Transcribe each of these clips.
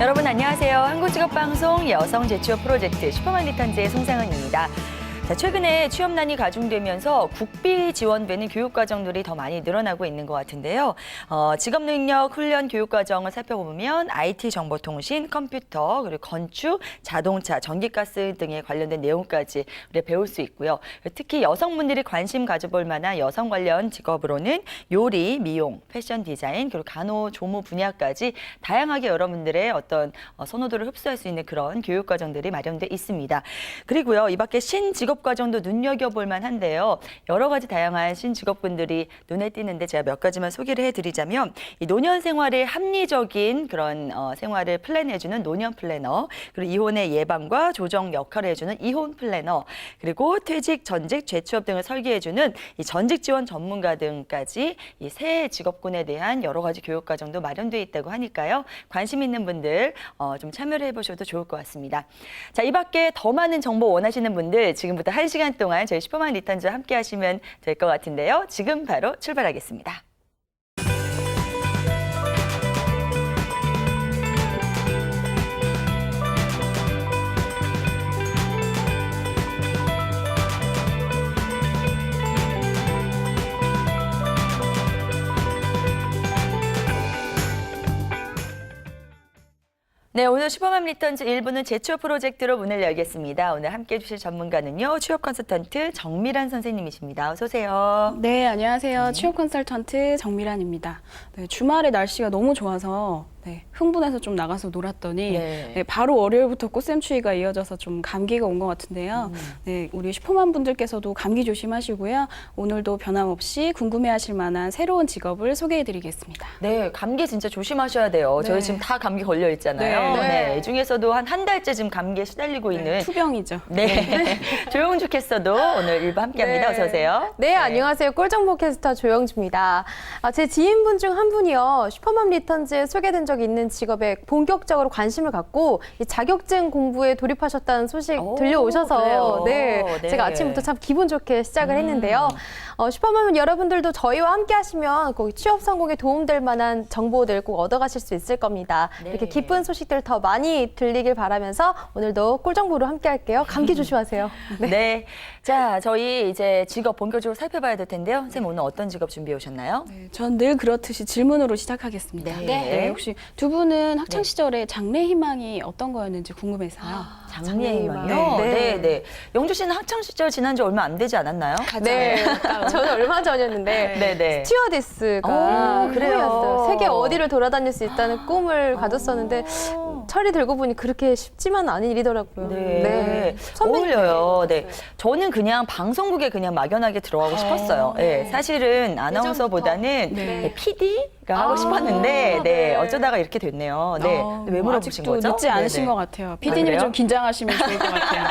여러분 안녕하세요. 한국직업방송 여성재취업 프로젝트 슈퍼만 리턴즈의 송상은입니다. 자, 최근에 취업난이 가중되면서 국비 지원되는 교육과정들이 더 많이 늘어나고 있는 것 같은데요. 직업능력 훈련 교육과정을 살펴보면 IT 정보통신, 컴퓨터, 그리고 건축, 자동차, 전기가스 등에 관련된 내용까지 우리가 배울 수 있고요. 특히 여성분들이 관심 가져볼 만한 여성 관련 직업으로는 요리, 미용, 패션 디자인, 그리고 간호조무 분야까지 다양하게 여러분들의 어떤 선호도를 흡수할 수 있는 그런 교육과정들이 마련돼 있습니다. 그리고요, 이 밖에 신직업 과정도 눈여겨볼 만한데요. 여러 가지 다양한 신직업군들이 눈에 띄는데 제가 몇 가지만 소개를 해드리자면 이 노년 생활의 합리적인 그런 생활을 플랜해주는 노년 플래너, 그리고 이혼의 예방과 조정 역할을 해주는 이혼 플래너, 그리고 퇴직, 전직, 재취업 등을 설계해주는 이 전직 지원 전문가 등까지 이 새 직업군에 대한 여러 가지 교육 과정도 마련되어 있다고 하니까요. 관심 있는 분들 좀 참여를 해보셔도 좋을 것 같습니다. 자, 이 밖에 더 많은 정보 원하시는 분들 지금부터 1시간 동안 저희 슈퍼만 리턴즈와 함께 하시면 될 것 같은데요. 지금 바로 출발하겠습니다. 네, 오늘 슈퍼맘 리턴즈 1부는 재취업 프로젝트로 문을 열겠습니다. 오늘 함께해 주실 전문가는요, 취업 컨설턴트 정미란 선생님이십니다. 어서 오세요. 네, 안녕하세요. 취업 컨설턴트 정미란입니다. 네, 주말에 날씨가 너무 좋아서 흥분해서 좀 나가서 놀았더니 바로 월요일부터 꽃샘추위가 이어져서 좀 감기가 온 것 같은데요. 네, 우리 슈퍼맘 분들께서도 감기 조심하시고요. 오늘도 변함없이 궁금해하실 만한 새로운 직업을 소개해드리겠습니다. 네, 감기 진짜 조심하셔야 돼요. 네. 저희 지금 다 감기 걸려 있잖아요. 네. 중에서도 한 달째 지금 감기에 시달리고 있는 투병이죠. 네. 조영주 캐스터도 오늘 일부 함께합니다. 어서 오세요. 네, 안녕하세요. 꿀정보 캐스터 조영주입니다. 제 지인분 중 한 분이요, 슈퍼맘 리턴즈에 소개된 적이 있는 직업에 본격적으로 관심을 갖고 이 자격증 공부에 돌입하셨다는 소식 들려오셔서 네, 제가 아침부터 참 기분 좋게 시작을 했는데요. 슈퍼맘은 여러분들도 저희와 함께 하시면 꼭 취업 성공에 도움될 만한 정보들 꼭 얻어가실 수 있을 겁니다. 이렇게 기쁜 소식들 더 많이 들리길 바라면서 오늘도 꿀정보로 함께 할게요. 감기 조심하세요. 네. 자, 저희 이제 직업 본격적으로 살펴봐야 될 텐데요. 선생님 오늘 어떤 직업 준비해 오셨나요? 네, 전 늘 그렇듯이 질문으로 시작하겠습니다. 네. 혹시 두 분은 학창 시절에 장래 희망이 어떤 거였는지 궁금해서요. 장래 희망이요? 네. 영주 씨는 학창 시절 지난 지 얼마 안 되지 않았나요? 네, 저는 얼마 전이었는데 네. 스튜어디스가 그래요. 꿈이었어요. 세계 어디를 돌아다닐 수 있다는 꿈을 가졌었는데 철이 들고 보니 그렇게 쉽지만 않은 일이더라고요. 네. 어울려요. 네. 저는 그냥 방송국에 그냥 막연하게 들어가고 싶었어요. 네. 사실은 아나운서보다는 PD가 하고 싶었는데 어쩌다가 이렇게 됐네요. 네. 왜 물어보신 아직도 거죠? 늦지 않으신 것 같아요. PD님이 그래요? 좀 긴장하시면 좋을 것 같아요.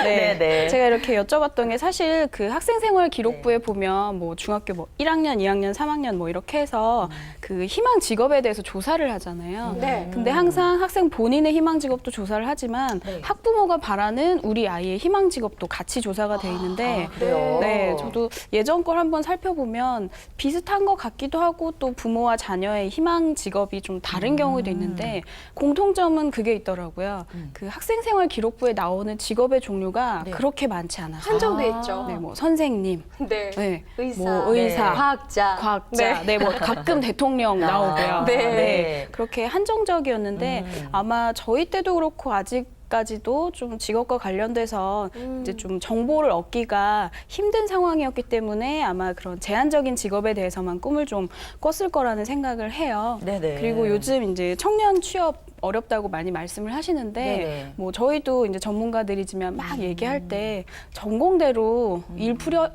네. 제가 이렇게 여쭤봤던 게 사실 그 학생생활 기록부에 보면 뭐 중학교 뭐 1학년, 2학년, 3학년 뭐 이렇게 해서 그 희망 직업에 대해서 조사를 하잖아요. 근데 항상 학생 본인의 희망 직업도 조사를 하지만 학부모가 바라는 우리 아이의 희망 직업도 같이 조사가 돼 있는데 그래요? 네, 저도 예전 걸 한번 살펴보면 비슷한 것 같기도 하고 또 부모와 자녀의 희망 직업이 좀 다른 경우도 있는데 공통점은 그게 있더라고요. 그 학생생활 기록부에 나오는 직업의 종류가 그렇게 많지 않아서 한정돼 있죠. 네, 뭐 선생님, 의사, 뭐 의사, 과학자, 뭐 가끔 대통령 나오고요. 네. 그렇게 한정적이었는데 아마 저희 때도 그렇고 아직까지도 좀 직업과 관련돼서 이제 좀 정보를 얻기가 힘든 상황이었기 때문에 아마 그런 제한적인 직업에 대해서만 꿈을 좀 꿨을 거라는 생각을 해요. 네네. 그리고 요즘 이제 청년 취업 어렵다고 많이 말씀을 하시는데 뭐 저희도 이제 전문가들이지만 막 얘기할 때 전공대로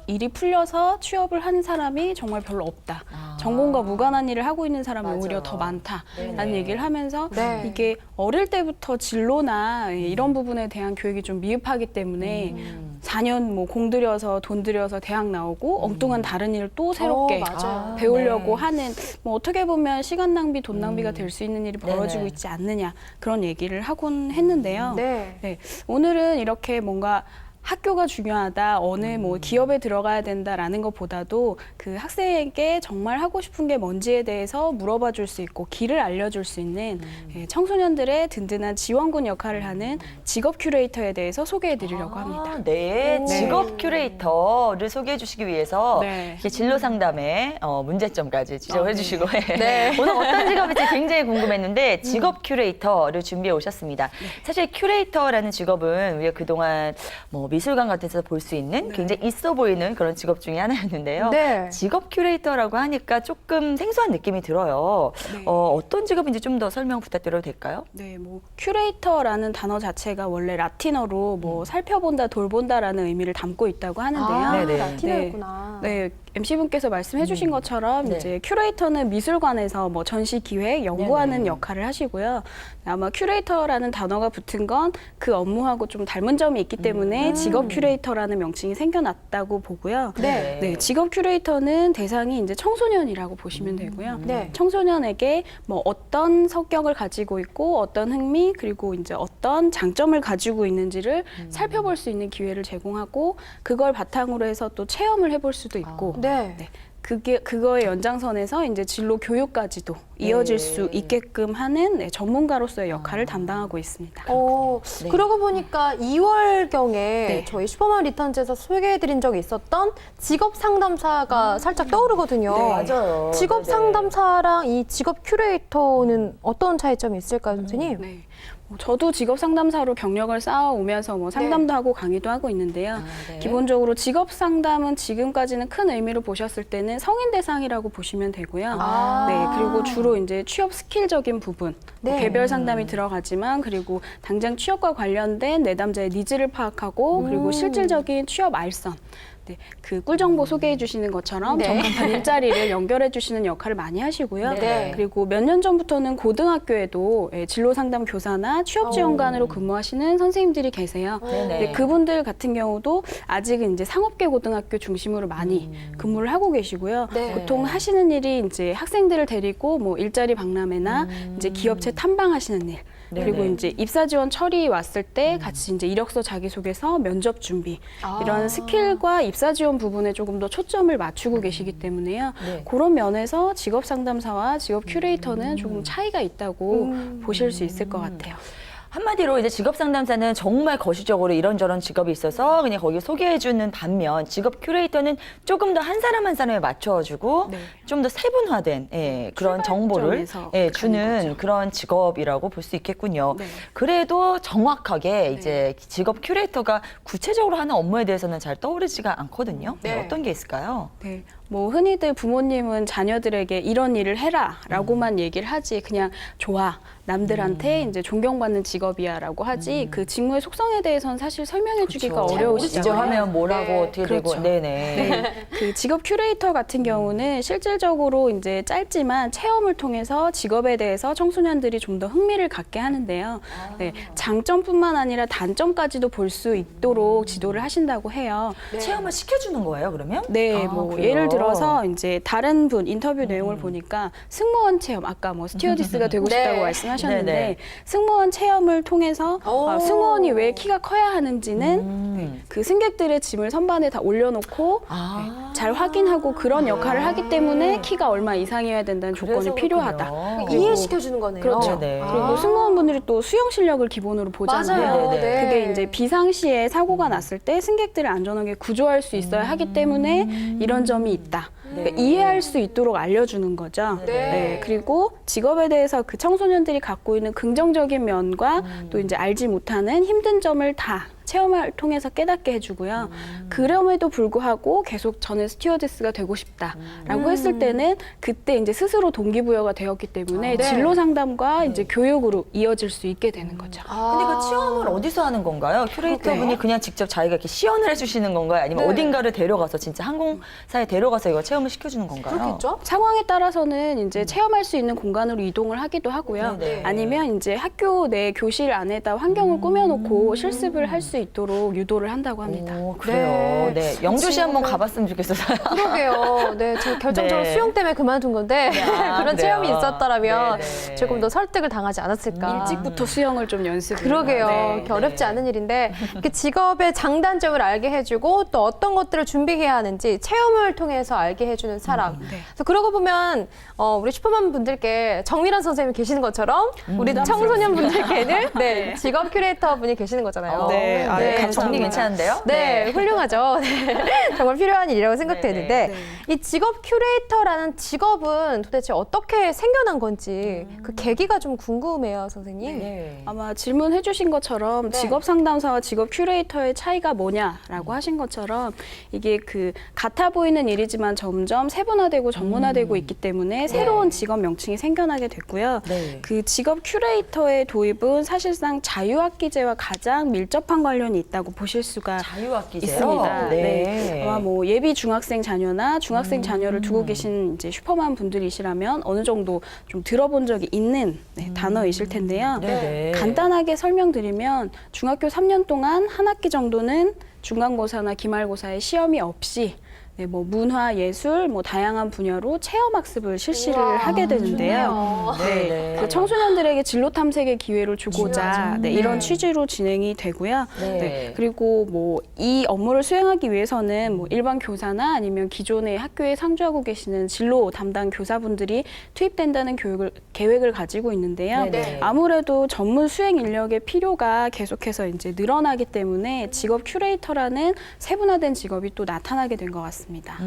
일이 풀려서 취업을 한 사람이 정말 별로 없다. 전공과 무관한 일을 하고 있는 사람이 오히려 더 많다라는 얘기를 하면서 이게 어릴 때부터 진로나 이런 부분에 대한 교육이 좀 미흡하기 때문에 4년 뭐 공들여서 돈 들여서 대학 나오고 엉뚱한 다른 일을 또 새롭게 배우려고 하는 뭐 어떻게 보면 시간 낭비, 돈 낭비가 될 수 있는 일이 벌어지고 있지 않느냐 그런 얘기를 하곤 했는데요. 오늘은 이렇게 뭔가 학교가 중요하다, 어느 뭐 기업에 들어가야 된다라는 것보다도 그 학생에게 정말 하고 싶은 게 뭔지에 대해서 물어봐 줄 수 있고 길을 알려줄 수 있는 청소년들의 든든한 지원군 역할을 하는 직업 큐레이터에 대해서 소개해 드리려고 합니다. 네, 직업 큐레이터를 소개해 주시기 위해서 네. 이렇게 진로 상담의 문제점까지 지적을 네. 해주시고 오늘 어떤 직업일지 굉장히 궁금했는데 직업 큐레이터를 준비해 오셨습니다. 사실 큐레이터라는 직업은 우리가 그동안 뭐 미술관 같은 데서 볼 수 있는 굉장히 있어 보이는 그런 직업 중에 하나였는데요. 네. 직업 큐레이터라고 하니까 조금 생소한 느낌이 들어요. 네. 어떤 직업인지 좀 더 설명 부탁드려도 될까요? 네, 뭐 큐레이터라는 단어 자체가 원래 라틴어로 뭐 살펴본다, 돌본다라는 의미를 담고 있다고 하는데요. 아, 네네. 라틴어구나. 네, MC분께서 말씀해주신 것처럼 네. 이제 큐레이터는 미술관에서 뭐 전시 기획, 연구하는 네네. 역할을 하시고요. 아마 큐레이터라는 단어가 붙은 건 그 업무하고 좀 닮은 점이 있기 때문에 직업 큐레이터라는 명칭이 생겨났다고 보고요. 네. 네, 직업 큐레이터는 대상이 이제 청소년이라고 보시면 되고요. 네. 청소년에게 뭐 어떤 성격을 가지고 있고 어떤 흥미 그리고 이제 어떤 장점을 가지고 있는지를 살펴볼 수 있는 기회를 제공하고 그걸 바탕으로 해서 또 체험을 해볼 수도 있고 네. 네. 그거의 연장선에서 이제 진로 교육까지도 이어질 수 있게끔 하는 전문가로서의 역할을 담당하고 있습니다. 네. 그러고 보니까 2월경에 저희 슈퍼맘 리턴즈에서 소개해드린 적이 있었던 직업 상담사가 살짝 떠오르거든요. 네, 맞아요. 직업 네네. 상담사랑 이 직업 큐레이터는 어떤 차이점이 있을까요, 선생님? 네. 저도 직업 상담사로 경력을 쌓아오면서 뭐 상담도 하고 강의도 하고 있는데요. 네. 기본적으로 직업 상담은 지금까지는 큰 의미로 보셨을 때는 성인 대상이라고 보시면 되고요. 네, 그리고 주로 이제 취업 스킬적인 부분, 네. 개별 상담이 들어가지만 그리고 당장 취업과 관련된 내담자의 니즈를 파악하고 그리고 실질적인 취업 알선. 네, 그 꿀정보 소개해 주시는 것처럼 네. 적합한 일자리를 연결해 주시는 역할을 많이 하시고요. 네. 그리고 몇 년 전부터는 고등학교에도 진로 상담 교사나 취업 지원관으로 근무하시는 선생님들이 계세요. 네네. 네, 그분들 같은 경우도 아직은 이제 상업계 고등학교 중심으로 많이 근무를 하고 계시고요. 네. 보통 하시는 일이 이제 학생들을 데리고 뭐 일자리 박람회나 이제 기업체 탐방하시는 일. 그리고 네네. 이제 입사 지원 처리 왔을 때 같이 이제 이력서 자기소개서, 면접 준비 이런 스킬과 입사 지원 부분에 조금 더 초점을 맞추고 계시기 때문에요. 네. 그런 면에서 직업 상담사와 직업 큐레이터는 조금 차이가 있다고 보실 수 있을 것 같아요. 한마디로 이제 직업 상담사는 정말 거시적으로 이런저런 직업이 있어서 그냥 거기 소개해주는 반면 직업 큐레이터는 조금 더 한 사람 한 사람에 맞춰주고 네. 좀 더 세분화된 그런 정보를 출발점에서 주는 가는 거죠. 그런 직업이라고 볼 수 있겠군요. 네. 그래도 정확하게 이제 직업 큐레이터가 구체적으로 하는 업무에 대해서는 잘 떠오르지가 않거든요. 네. 어떤 게 있을까요? 네, 뭐 흔히들 부모님은 자녀들에게 이런 일을 해라라고만 얘기를 하지 그냥 좋아 남들한테 이제 존경받는 직업이야라고 하지 그 직무의 속성에 대해서는 사실 설명해주기가 그렇죠. 어려우시잖아요. 이거 하면 뭐라고 네. 어떻게 되고 그렇죠. 네네. 네, 그 직업 큐레이터 같은 경우는 실질적으로 이제 짧지만 체험을 통해서 직업에 대해서 청소년들이 좀 더 흥미를 갖게 하는데요. 네, 장점뿐만 아니라 단점까지도 볼 수 있도록 지도를 하신다고 해요. 체험을 시켜주는 거예요, 그러면? 네, 아, 뭐 그래요? 예를 들어서 이제 다른 분 인터뷰 내용을 보니까 승무원 체험 아까 뭐 스튜어디스가 되고 싶다고 네. 말씀하셨는데 네네. 승무원 체험을 통해서 오. 승무원이 왜 키가 커야 하는지는 그 승객들의 짐을 선반에 다 올려놓고 잘 확인하고 그런 역할을 하기 때문에 키가 얼마 이상이어야 된다는 조건이 그래서 필요하다. 그렇군요. 그리고 이해시켜주는 거네요. 그렇죠. 네. 그리고 승무원분들이 또 수영 실력을 기본으로 보잖아요. 맞아요. 네네. 네. 그게 이제 비상시에 사고가 났을 때 승객들을 안전하게 구조할 수 있어야 하기 때문에 이런 점이 있다. 그러니까 이해할 수 있도록 알려주는 거죠. 네. 그리고 직업에 대해서 그 청소년들이 갖고 있는 긍정적인 면과 또 이제 알지 못하는 힘든 점을 다 체험을 통해서 깨닫게 해주고요. 그럼에도 불구하고 계속 저는 스튜어디스가 되고 싶다라고 했을 때는 그때 이제 스스로 동기부여가 되었기 때문에 네. 진로 상담과 이제 교육으로 이어질 수 있게 되는 거죠. 근데 그 체험을 어디서 하는 건가요? 큐레이터분이 그냥 직접 자기가 이렇게 시연을 해주시는 건가요? 아니면 네. 어딘가를 데려가서 진짜 항공사에 데려가서 이거 체험을 시켜주는 건가요? 그렇겠죠? 상황에 따라서는 이제 체험할 수 있는 공간으로 이동을 하기도 하고요. 네네. 아니면 이제 학교 내 교실 안에다 환경을 꾸며놓고 실습을 할 수 수 있도록 유도를 한다고 합니다. 오, 그래요. 네. 영주시 한번 가봤으면 좋겠어요. 그러게요. 네, 저 결정적으로 네. 수영 때문에 그만둔 건데 아, 그런 그래요? 체험이 있었더라면 네네. 조금 더 설득을 당하지 않았을까. 일찍부터 수영을 좀 연습을. 그러게요. 네. 이렇게 어렵지 않은 일인데 그 직업의 장단점을 알게 해주고 또 어떤 것들을 준비해야 하는지 체험을 통해서 알게 해주는 사람. 네. 그래서 그러고 보면 우리 슈퍼맘 분들께 정미란 선생님이 계시는 것처럼 우리 청소년 분들께는 네, 직업 큐레이터 분이 계시는 거잖아요. 네. 아, 네, 감사합니다. 정리 괜찮은데요? 네, 훌륭하죠. 네. 정말 필요한 일이라고 생각되는데 이 직업 큐레이터라는 직업은 도대체 어떻게 생겨난 건지 그 계기가 좀 궁금해요, 선생님. 네. 아마 질문해 주신 것처럼 네. 직업 상담사와 직업 큐레이터의 차이가 뭐냐라고 하신 것처럼 이게 그 같아 보이는 일이지만 점점 세분화되고 전문화되고 있기 때문에 새로운 직업 명칭이 생겨나게 됐고요. 네. 그 직업 큐레이터의 도입은 사실상 자유학기제와 가장 밀접한 관련이 있다고 보실 수가 자유학기제요? 있습니다. 네. 아마 뭐 예비 중학생 자녀나 중학생 자녀를 두고 계신 이제 슈퍼맘 분들이시라면 어느 정도 좀 들어본 적이 있는 단어이실 텐데요. 네네. 간단하게 설명드리면 중학교 3년 동안 한 학기 정도는 중간고사나 기말고사에 시험이 없이 네, 뭐 문화, 예술, 뭐 다양한 분야로 체험 학습을 실시를 우와, 하게 되는데요. 좋네요. 네. 네, 그 청소년들에게 진로 탐색의 기회를 주고자 네, 이런 취지로 진행이 되고요. 네. 네, 그리고 뭐 이 업무를 수행하기 위해서는 뭐 일반 교사나 아니면 기존의 학교에 상주하고 계시는 진로 담당 교사분들이 투입된다는 계획을 가지고 있는데요. 네네. 아무래도 전문 수행 인력의 필요가 계속해서 이제 늘어나기 때문에 직업 큐레이터라는 세분화된 직업이 또 나타나게 된 것 같습니다.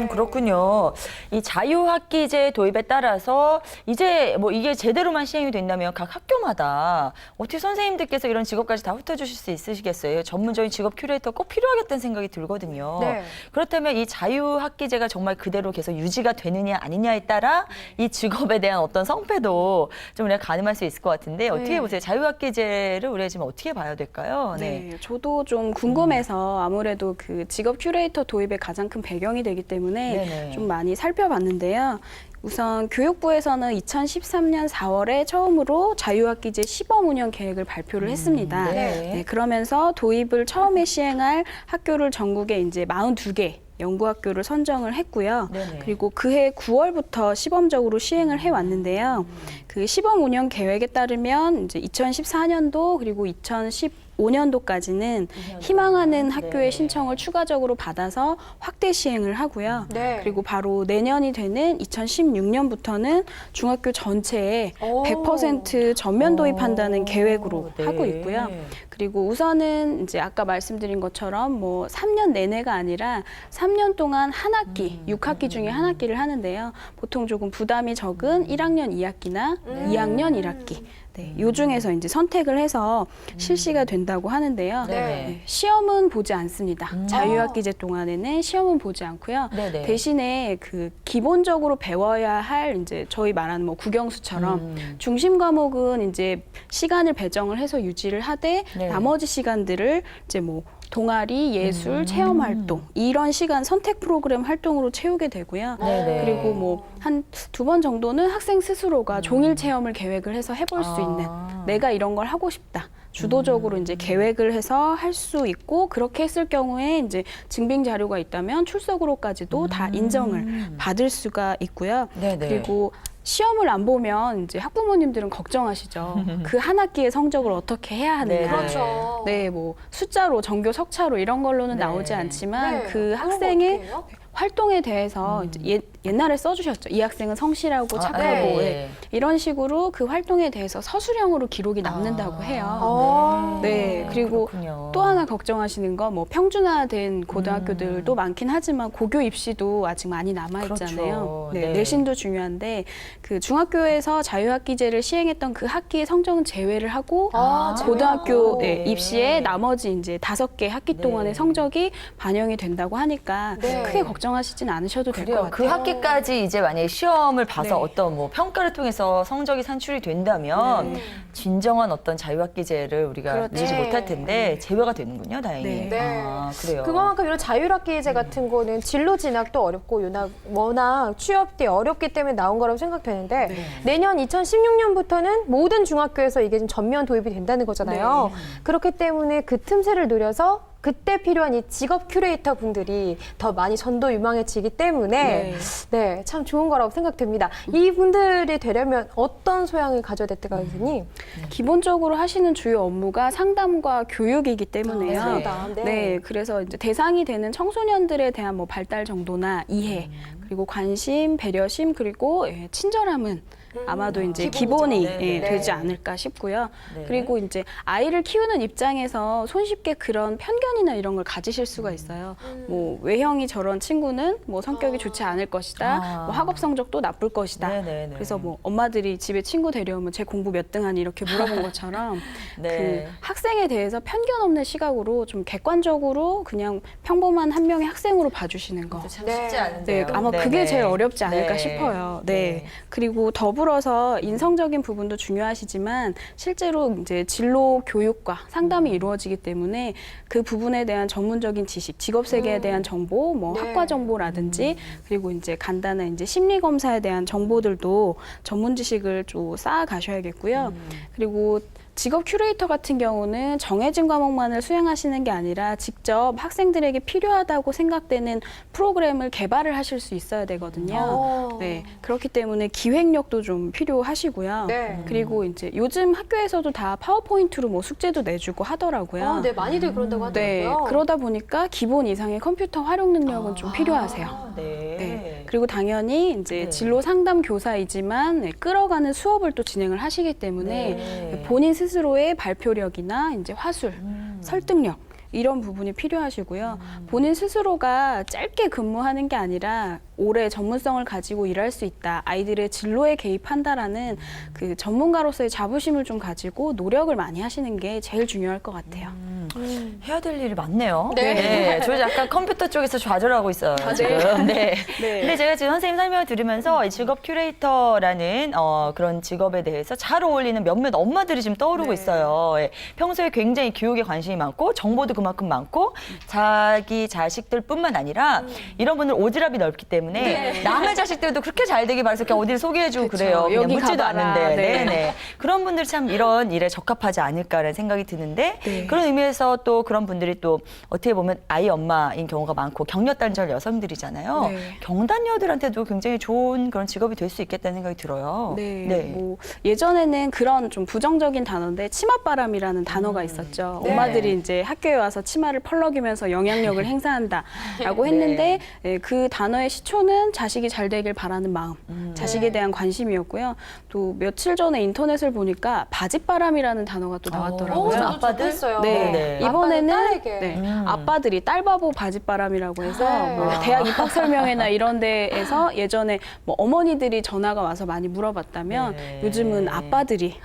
그렇군요. 이 자유학기제 도입에 따라서 이제 뭐 이게 제대로만 시행이 된다면 각 학교마다 어떻게 선생님들께서 이런 직업까지 다 훑어주실 수 있으시겠어요? 전문적인 직업 큐레이터 꼭 필요하겠다는 생각이 들거든요. 네. 그렇다면 이 자유학기제가 정말 그대로 계속 유지가 되느냐 아니냐에 따라 이 직업에 대한 어떤 성패도 좀 우리가 가늠할 수 있을 것 같은데 어떻게 네. 보세요? 자유학기제를 우리가 지금 어떻게 봐야 될까요? 네, 저도 좀 궁금해서 아무래도 그 직업 큐레이터 도입의 가장 큰 배경이 되기 때문에 네네. 좀 많이 살펴봤는데요. 우선 교육부에서는 2013년 4월에 처음으로 자유학기제 시범 운영 계획을 발표를 했습니다. 네. 네, 그러면서 도입을 처음에 시행할 학교를 전국에 이제 42개 연구학교를 선정을 했고요. 네네. 그리고 그해 9월부터 시범적으로 시행을 해왔는데요. 그 시범 운영 계획에 따르면 이제 2014년도 그리고 2015년도까지는 희망하는 학교의 신청을 추가적으로 받아서 확대 시행을 하고요. 네. 그리고 바로 내년이 되는 2016년부터는 중학교 전체에 오. 100% 전면 도입한다는 계획으로 네. 하고 있고요. 그리고 우선은 이제 아까 말씀드린 것처럼 뭐 3년 내내가 아니라 3년 동안 한 학기, 6학기 중에 한 학기를 하는데요. 보통 조금 부담이 적은 1학년 2학기나 2학년 1학기. 네, 요 중에서 이제 선택을 해서 실시가 된다고 하는데요. 네. 네, 시험은 보지 않습니다. 자유학기제 동안에는 시험은 보지 않고요. 네네. 대신에 그 기본적으로 배워야 할 이제 저희 말하는 뭐 국영수처럼 중심 과목은 이제 시간을 배정을 해서 유지를 하되 네. 나머지 시간들을 이제 뭐 동아리, 예술, 체험 활동 이런 시간 선택 프로그램 활동으로 채우게 되고요. 네네. 그리고 뭐 한 2번 정도는 학생 스스로가 종일 체험을 계획을 해서 해볼 수 있는 내가 이런 걸 하고 싶다. 주도적으로 이제 계획을 해서 할 수 있고 그렇게 했을 경우에 이제 증빙 자료가 있다면 출석으로까지도 다 인정을 받을 수가 있고요. 네네. 그리고 시험을 안 보면 이제 학부모님들은 걱정하시죠. 그 한 학기의 성적을 어떻게 해야 하는가. 네. 그렇죠. 네, 뭐 숫자로 전교 석차로 이런 걸로는 네. 나오지 않지만 네. 그 그런 거 학생의 어떻게 해요? 활동에 대해서 이제 옛날에 써주셨죠. 이 학생은 성실하고 착하고 네. 네. 이런 식으로 그 활동에 대해서 서술형으로 기록이 남는다고 해요. 어. 네, 그리고 그렇군요. 또 하나 걱정하시는 건 뭐 평준화된 고등학교들도 많긴 하지만 고교 입시도 아직 많이 남아 있잖아요. 그렇죠. 네, 네. 내신도 중요한데 그 중학교에서 자유학기제를 시행했던 그 학기의 성적은 제외를 하고 아, 고등학교 제외하고. 네, 입시에 나머지 이제 5개 학기 동안의 네. 성적이 반영이 된다고 하니까 네. 크게 걱정 걱정하시진 않으셔도 될 것 그래요. 같아요. 그 학기까지 이제 만약에 시험을 봐서 네. 어떤 뭐 평가를 통해서 성적이 산출이 된다면 네. 진정한 어떤 자유학기제를 우리가 그렇죠. 누리지 네. 못할 텐데 제외가 되는군요, 다행히. 네. 아, 그래요. 그만큼 이런 자율학기제 같은 거는 진로 진학도 어렵고 워낙 취업이 어렵기 때문에 나온 거라고 생각되는데 내년 2016년부터는 모든 중학교에서 이게 좀 전면 도입이 된다는 거잖아요. 그렇기 때문에 그 틈새를 노려서 그때 필요한 이 직업 큐레이터 분들이 더 많이 전도 유망해지기 때문에 네, 참 좋은 거라고 생각됩니다. 이 분들이 되려면 어떤 소양을 가져야 될까요, 선생님? 기본적으로 하시는 주요 업무가 상담과 교육이기 때문에요. 상담, 네. 네, 그래서 이제 대상이 되는 청소년들에 대한 뭐 발달 정도나 이해, 그리고 관심, 배려심, 그리고 친절함은 아마도 이제 기본이 네, 네. 되지 않을까 싶고요. 네. 그리고 이제 아이를 키우는 입장에서 손쉽게 그런 편견이나 이런 걸 가지실 수가 있어요. 뭐 외형이 저런 친구는 뭐 성격이 좋지 않을 것이다. 뭐 학업 성적도 나쁠 것이다. 네, 네, 네. 그래서 뭐 엄마들이 집에 친구 데려오면 제 공부 몇 등 하니 이렇게 물어본 것처럼 네. 그 학생에 대해서 편견 없는 시각으로 좀 객관적으로 그냥 평범한 한 명의 학생으로 봐주시는 거. 참 네. 쉽지 네, 않은데요. 아마 네, 그게 네. 제일 어렵지 않을까 네. 싶어요. 네. 네. 그리고 더불어서 인성적인 부분도 중요하시지만 실제로 이제 진로 교육과 상담이 이루어지기 때문에 그 부분에 대한 전문적인 지식, 직업 세계에 대한 정보, 뭐 네. 학과 정보라든지 그리고 이제 간단한 이제 심리 검사에 대한 정보들도 전문 지식을 좀 쌓아 가셔야겠고요. 그리고 직업 큐레이터 같은 경우는 정해진 과목만을 수행하시는 게 아니라 직접 학생들에게 필요하다고 생각되는 프로그램을 개발을 하실 수 있어야 되거든요. 네, 그렇기 때문에 기획력도 좀 필요하시고요. 네. 그리고 이제 요즘 학교에서도 다 파워포인트로 뭐 숙제도 내주고 하더라고요. 네, 많이들 그런다고 네, 하더라고요. 그러다 보니까 기본 이상의 컴퓨터 활용 능력은 좀 필요하세요. 네. 네. 그리고 당연히 이제 네. 진로 상담 교사이지만 끌어가는 수업을 또 진행을 하시기 때문에 네. 본인 스스로의 발표력이나 이제 화술, 설득력 이런 부분이 필요하시고요. 본인 스스로가 짧게 근무하는 게 아니라 오래 전문성을 가지고 일할 수 있다. 아이들의 진로에 개입한다라는 그 전문가로서의 자부심을 좀 가지고 노력을 많이 하시는 게 제일 중요할 것 같아요. 해야 될 일이 많네요. 네. 저 약간 컴퓨터 쪽에서 좌절하고 있어요, 지금. 네. 네. 근데 제가 지금 선생님 설명을 들으면서 이 직업 큐레이터라는 그런 직업에 대해서 잘 어울리는 몇몇 엄마들이 지금 떠오르고 있어요. 예. 평소에 굉장히 교육에 관심이 많고 정보도 그만큼 많고 자기 자식들뿐만 아니라 이런 분들 오지랖이 넓기 때문에 남의 자식들도 그렇게 잘 되길 바라서 그냥 어디를 소개해주고 그쵸. 그래요. 그냥 여기 묻지도 가봐라. 않는데. 네. 네네. 그런 분들 참 이런 일에 적합하지 않을까라는 생각이 드는데 네. 그런 의미에서 또 그런 분들이 또 어떻게 보면 아이 엄마인 경우가 많고 경력단절 여성들이잖아요. 네. 경단녀들한테도 굉장히 좋은 그런 직업이 될 수 있겠다는 생각이 들어요. 네, 뭐 예전에는 그런 좀 부정적인 단어인데 치맛바람이라는 단어가 있었죠. 네. 엄마들이 이제 학교에 와서 치마를 펄럭이면서 영향력을 행사한다라고 했는데 예, 그 단어의 시초는 자식이 잘 되길 바라는 마음, 자식에 대한 관심이었고요. 또 며칠 전에 인터넷을 보니까 바짓바람이라는 단어가 또 나왔더라고요. 저도 아빠들? 했어요. 네, 네. 이번에는 아빠는 딸에게. 네, 아빠들이 딸바보 바짓바람이라고 해서 네. 뭐 대학 입학 설명회나 이런 데에서 예전에 뭐 어머니들이 전화가 와서 많이 물어봤다면 네. 요즘은 아빠들이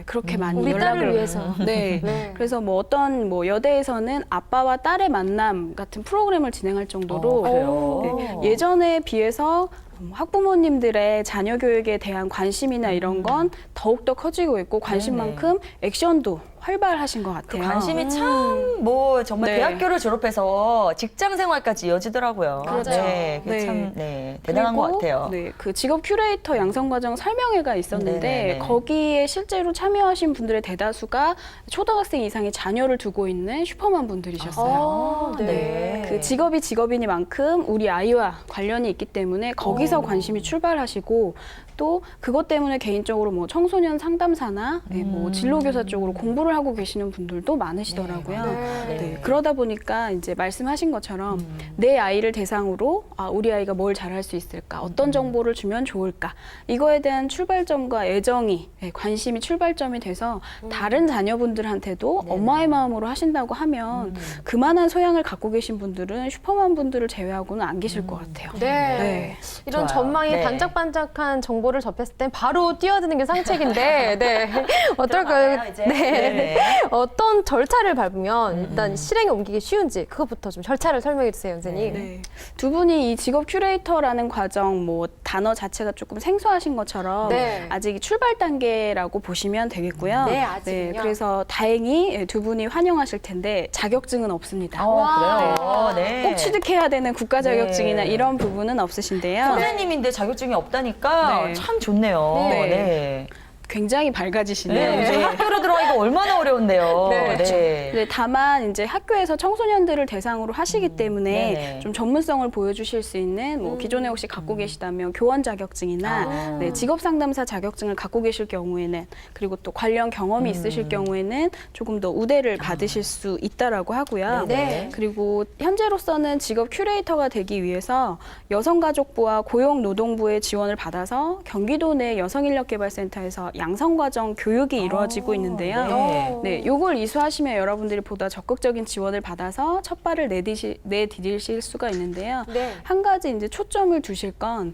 그렇게 많이 우리 연락을 딸을 위해서. 네. 네. 그래서 뭐 어떤 뭐 여대에서는 아빠와 딸의 만남 같은 프로그램을 진행할 정도로 그래요? 네, 예전에 비해서 학부모님들의 자녀 교육에 대한 관심이나 이런 건 더욱더 커지고 있고 관심만큼 액션도 활발하신 것 같아요. 관심이 참 뭐 정말 네. 대학교를 졸업해서 직장 생활까지 이어지더라고요. 그렇죠. 네, 그게 네. 참 대단한 것 그리고, 같아요. 네, 그 직업 큐레이터 양성과정 설명회가 있었는데 네네네. 거기에 실제로 참여하신 분들의 대다수가 초등학생 이상의 자녀를 두고 있는 슈퍼맘 분들이셨어요. 네. 그 직업이 직업이니만큼 우리 아이와 관련이 있기 때문에 거기서 관심이 출발하시고 또 그것 때문에 개인적으로 뭐 청소년 상담사나 뭐 진로교사 쪽으로 공부를 하고 계시는 분들도 많으시더라고요. 네, 그러다 보니까 이제 말씀하신 것처럼 내 아이를 대상으로 우리 아이가 뭘 잘할 수 있을까, 어떤 정보를 주면 좋을까, 이거에 대한 출발점과 애정이, 관심이 출발점이 돼서 다른 자녀분들한테도 엄마의 마음으로 하신다고 하면 그만한 소양을 갖고 계신 분들은 분들은 슈퍼맘 분들을 제외하고는 안 계실 것 같아요. 네. 이런 좋아요. 전망이 네. 반짝반짝한 정보를 접했을 땐 바로 뛰어드는 게 상책인데, 네. 어떨까요? 들어가나요, 이제? 네. 네네. 어떤 절차를 밟으면 일단 실행에 옮기기 쉬운지 그것부터 좀 절차를 설명해 주세요, 선생님. 네. 두 분이 이 직업 큐레이터라는 과정, 뭐 단어 자체가 조금 생소하신 것처럼 네. 아직 출발 단계라고 보시면 되겠고요. 네, 아직은요. 그래서 다행히 두 분이 환영하실 텐데 자격증은 없습니다. 그래요. 네. 꼭 취득해야 되는 국가 자격증이나 네. 이런 부분은 없으신데요. 선생님인데 자격증이 없다니까 네. 참 좋네요. 네. 네. 굉장히 밝아지시네요. 네. 이제. 학교로 들어가기가 얼마나 어려운데요. 네. 네, 다만 이제 학교에서 청소년들을 대상으로 하시기 때문에 네네. 좀 전문성을 보여주실 수 있는 뭐 기존에 혹시 갖고 계시다면 교원 자격증이나 네, 직업 상담사 자격증을 갖고 계실 경우에는 그리고 또 관련 경험이 있으실 경우에는 조금 더 우대를 받으실 수 있다라고 하고요. 네네. 그리고 현재로서는 직업 큐레이터가 되기 위해서 여성가족부와 고용노동부의 지원을 받아서 경기도 내 여성인력개발센터에서 양성과정 교육이 이루어지고 있는데요. 네. 네, 요걸 이수하시면 여러분들이 보다 적극적인 지원을 받아서 첫 발을 내디딜 수가 있는데요. 네. 한 가지 이제 초점을 두실 건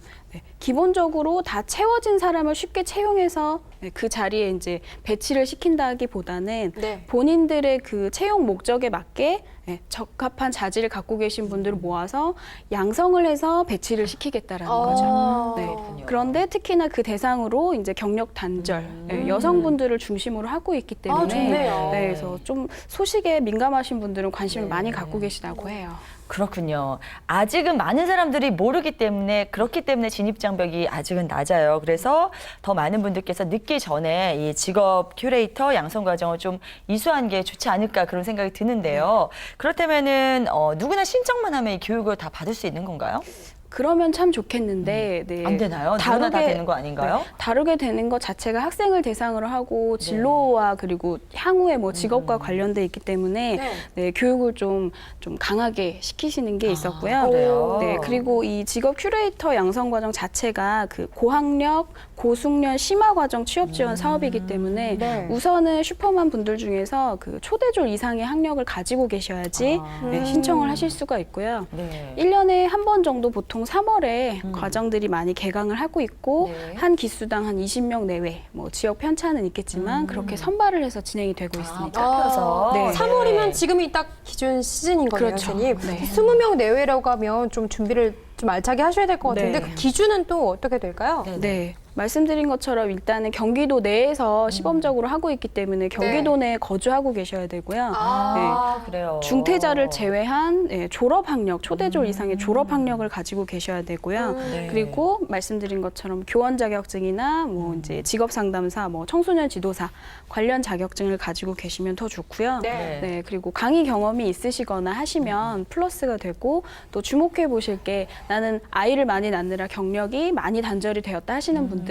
기본적으로 다 채워진 사람을 쉽게 채용해서 그 자리에 이제 배치를 시킨다기보다는 네. 본인들의 그 채용 목적에 맞게 적합한 자질을 갖고 계신 분들을 모아서 양성을 해서 배치를 시키겠다라는 거죠. 네. 그런데 특히나 그 대상으로 이제 경력 단절, 여성분들을 중심으로 하고 있기 때문에 좋네요. 네, 그래서 좀 소식에 민감하신 분들은 관심을 많이 갖고 계시다고 해요. 그렇군요. 아직은 많은 사람들이 모르기 때문에 그렇기 때문에 진입 장벽이 아직은 낮아요. 그래서 더 많은 분들께서 늦기 전에 이 직업 큐레이터 양성 과정을 좀 이수한 게 좋지 않을까 그런 생각이 드는데요. 그렇다면은 누구나 신청만 하면 이 교육을 다 받을 수 있는 건가요? 그러면 참 좋겠는데 네. 안 되나요? 누구나 다 되는 거 아닌가요? 네, 다루게 되는 것 자체가 학생을 대상으로 하고 진로와 그리고 향후의 뭐 직업과 관련돼 있기 때문에 네, 교육을 좀 강하게 시키시는 게 있었고요. 그래요? 네, 그리고 이 직업 큐레이터 양성 과정 자체가 그 고학력, 고숙련 심화 과정 취업 지원 사업이기 때문에 네. 우선은 슈퍼맘 분들 중에서 그 초대졸 이상의 학력을 가지고 계셔야지 네, 신청을 하실 수가 있고요. 네. 1년에 한 번 정도 보통 3월에 과정들이 많이 개강을 하고 있고 네. 한 기수당 한 20명 내외 뭐 지역 편차는 있겠지만 그렇게 선발을 해서 진행이 되고 있습니다. 뽑혀서. 네. 3월이면 지금이 딱 기준 시즌인 거네요, 그렇죠. 선생님. 네. 20명 내외라고 하면 좀 준비를 좀 알차게 하셔야 될 것 같은데 네. 그 기준은 또 어떻게 될까요? 네. 말씀드린 것처럼 일단은 경기도 내에서 시범적으로 하고 있기 때문에 경기도 내에 거주하고 계셔야 되고요. 아, 그래요. 중퇴자를 제외한 졸업 학력, 초대졸 이상의 졸업 학력을 가지고 계셔야 되고요. 네. 그리고 말씀드린 것처럼 교원 자격증이나 뭐 이제 직업 상담사, 뭐 청소년 지도사 관련 자격증을 가지고 계시면 더 좋고요. 네. 네, 그리고 강의 경험이 있으시거나 하시면 플러스가 되고 또 주목해 보실 게 나는 아이를 많이 낳느라 경력이 많이 단절이 되었다 하시는 분들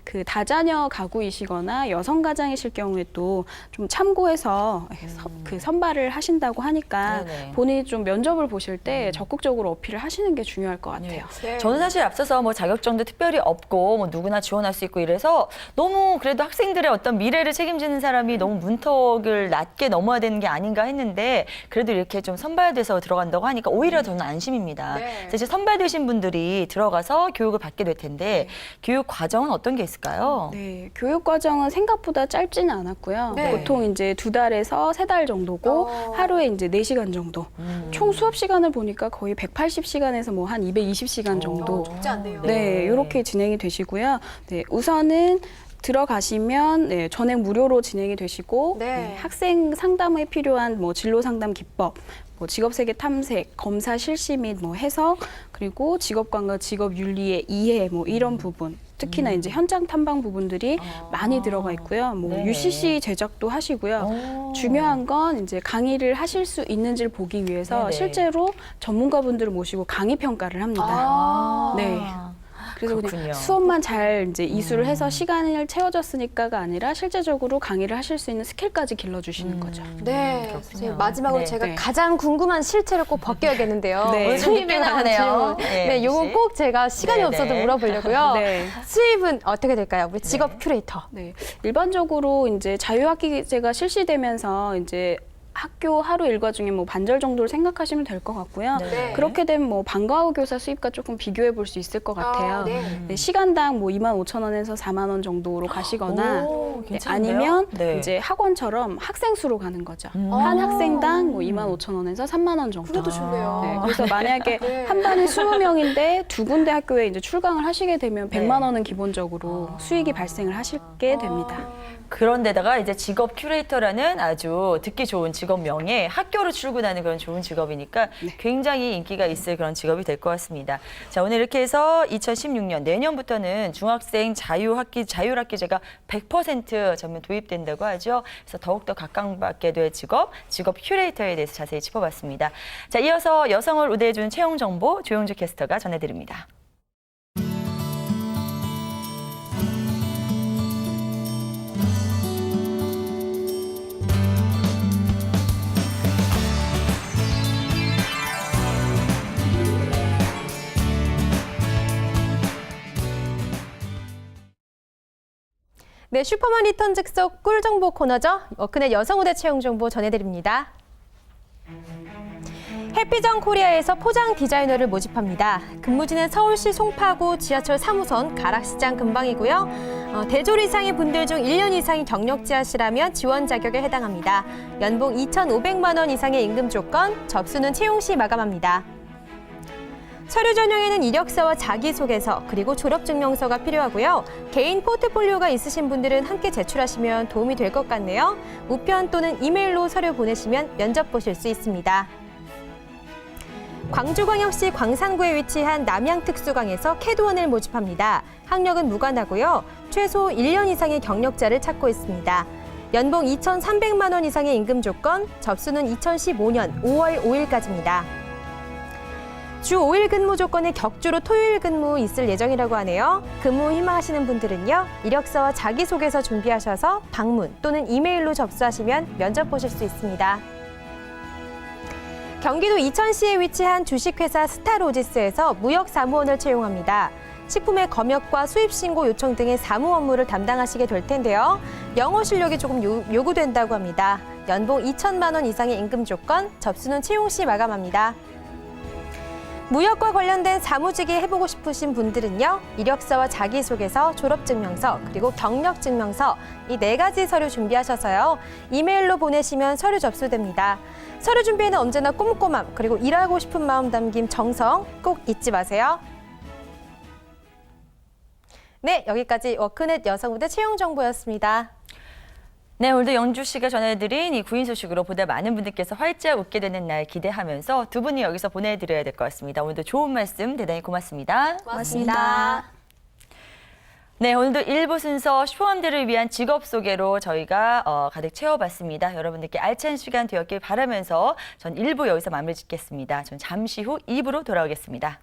그 다자녀 가구이시거나 여성 가장이실 경우에 또 좀 참고해서 그 선발을 하신다고 하니까 네네. 본인이 좀 면접을 보실 때 적극적으로 어필을 하시는 게 중요할 것 같아요. 네. 저는 사실 앞서서 뭐 자격증도 특별히 없고 뭐 누구나 지원할 수 있고 이래서 너무 그래도 학생들의 어떤 미래를 책임지는 사람이 너무 문턱을 낮게 넘어야 되는 게 아닌가 했는데 그래도 이렇게 좀 선발돼서 들어간다고 하니까 오히려 저는 안심입니다. 네. 그래서 이제 선발되신 분들이 들어가서 교육을 받게 될 텐데 교육 과정은 어떤 게 있을까요? 네, 교육 과정은 생각보다 짧지는 않았고요. 네. 보통 이제 2달에서 3달 정도고 하루에 이제 4시간 정도. 총 수업 시간을 보니까 거의 180시간에서 뭐 한 220시간 정도. 적지 않네요. 네, 이렇게 진행이 되시고요. 네, 우선은 들어가시면 전액 무료로 진행이 되시고 네. 학생 상담에 필요한 뭐 진로 상담 기법, 뭐 직업 세계 탐색, 검사 실시 및 뭐 해석, 그리고 직업관과 직업 윤리의 이해 뭐 이런 부분. 특히나 이제 현장 탐방 부분들이 많이 들어가 있고요. 뭐 네네. UCC 제작도 하시고요. 중요한 건 이제 강의를 하실 수 있는지를 보기 위해서 네네. 실제로 전문가분들을 모시고 강의 평가를 합니다. 아. 네. 그래서 그렇군요. 그냥 수업만 잘 이제 이수를 해서 시간을 채워졌으니까가 아니라 실제적으로 강의를 하실 수 있는 스킬까지 길러주시는 거죠. 네, 그렇군요. 선생님, 마지막으로 네. 제가 네. 가장 궁금한 실체를 꼭 벗겨야겠는데요. 네. 오늘 좀 수입에 늦게 관한 나오네요. 질문. 네, 네, 요거 혹시? 꼭 제가 시간이 네, 없어도 네. 물어보려고요. 네. 수입은 어떻게 될까요? 우리 직업 큐레이터. 네, 일반적으로 이제 자유학기제가 실시되면서 이제 학교 하루 일과 중에 뭐 반절 정도를 생각하시면 될 것 같고요. 네. 그렇게 되면 뭐 방과후 교사 수입과 조금 비교해 볼 수 있을 것 같아요. 네, 시간당 뭐 25,000원에서 4만 원 정도로 가시거나 오, 네, 괜찮은데요? 아니면 네. 이제 학원처럼 학생 수로 가는 거죠. 한 학생당 뭐 25,000원에서 3만 원 정도. 그래도 좋네요. 네, 그래서 만약에 네. 한 반에 20명인데 두 군데 학교에 이제 출강을 하시게 되면 네. 100만 원은 기본적으로 수익이 발생을 하시게 됩니다. 그런데다가 이제 직업 큐레이터라는 아주 듣기 좋은 직업명에 학교로 출근하는 그런 좋은 직업이니까 굉장히 인기가 있을 그런 직업이 될 것 같습니다. 자, 오늘 이렇게 해서 2016년 내년부터는 중학생 자율학기제가 100% 전면 도입된다고 하죠. 그래서 더욱더 각광받게 될 직업 큐레이터에 대해서 자세히 짚어봤습니다. 자, 이어서 여성을 우대해주는 채용 정보 조영주 캐스터가 전해드립니다. 네, 슈퍼만 리턴 즉석 꿀 정보 코너죠. 워크넷 여성우대 채용 정보 전해드립니다. 해피전 코리아에서 포장 디자이너를 모집합니다. 근무지는 서울시 송파구 지하철 3호선 가락시장 근방이고요. 대졸 이상의 분들 중 1년 이상의 경력자시라면 지원 자격에 해당합니다. 연봉 2,500만 원 이상의 임금 조건, 접수는 채용 시 마감합니다. 서류 전형에는 이력서와 자기소개서 그리고 졸업증명서가 필요하고요. 개인 포트폴리오가 있으신 분들은 함께 제출하시면 도움이 될 것 같네요. 우편 또는 이메일로 서류 보내시면 면접 보실 수 있습니다. 광주광역시 광산구에 위치한 남양특수광에서 캐드원을 모집합니다. 학력은 무관하고요. 최소 1년 이상의 경력자를 찾고 있습니다. 연봉 2,300만 원 이상의 임금 조건, 접수는 2015년 5월 5일까지입니다. 주 5일 근무 조건에 격주로 토요일 근무 있을 예정이라고 하네요. 근무 희망하시는 분들은요. 이력서와 자기소개서 준비하셔서 방문 또는 이메일로 접수하시면 면접 보실 수 있습니다. 경기도 이천시에 위치한 주식회사 스타로지스에서 무역사무원을 채용합니다. 식품의 검역과 수입신고 요청 등의 사무 업무를 담당하시게 될 텐데요. 영어 실력이 조금 요구된다고 합니다. 연봉 2천만 원 이상의 임금 조건, 접수는 채용 시 마감합니다. 무역과 관련된 사무직이 해보고 싶으신 분들은요. 이력서와 자기소개서, 졸업증명서, 그리고 경력증명서 이 4가지 서류 준비하셔서요. 이메일로 보내시면 서류 접수됩니다. 서류 준비에는 언제나 꼼꼼함, 그리고 일하고 싶은 마음 담긴 정성 꼭 잊지 마세요. 네, 여기까지 워크넷 여성부대 채용 정보였습니다. 네, 오늘도 영주 씨가 전해드린 이 구인 소식으로 보다 많은 분들께서 활짝 웃게 되는 날 기대하면서 두 분이 여기서 보내드려야 될 것 같습니다. 오늘도 좋은 말씀 대단히 고맙습니다. 고맙습니다. 네, 오늘도 1부 순서 슈퍼맘들을 위한 직업 소개로 저희가 가득 채워봤습니다. 여러분들께 알찬 시간 되었길 바라면서 전 1부 여기서 마무리 짓겠습니다. 전 잠시 후 2부로 돌아오겠습니다.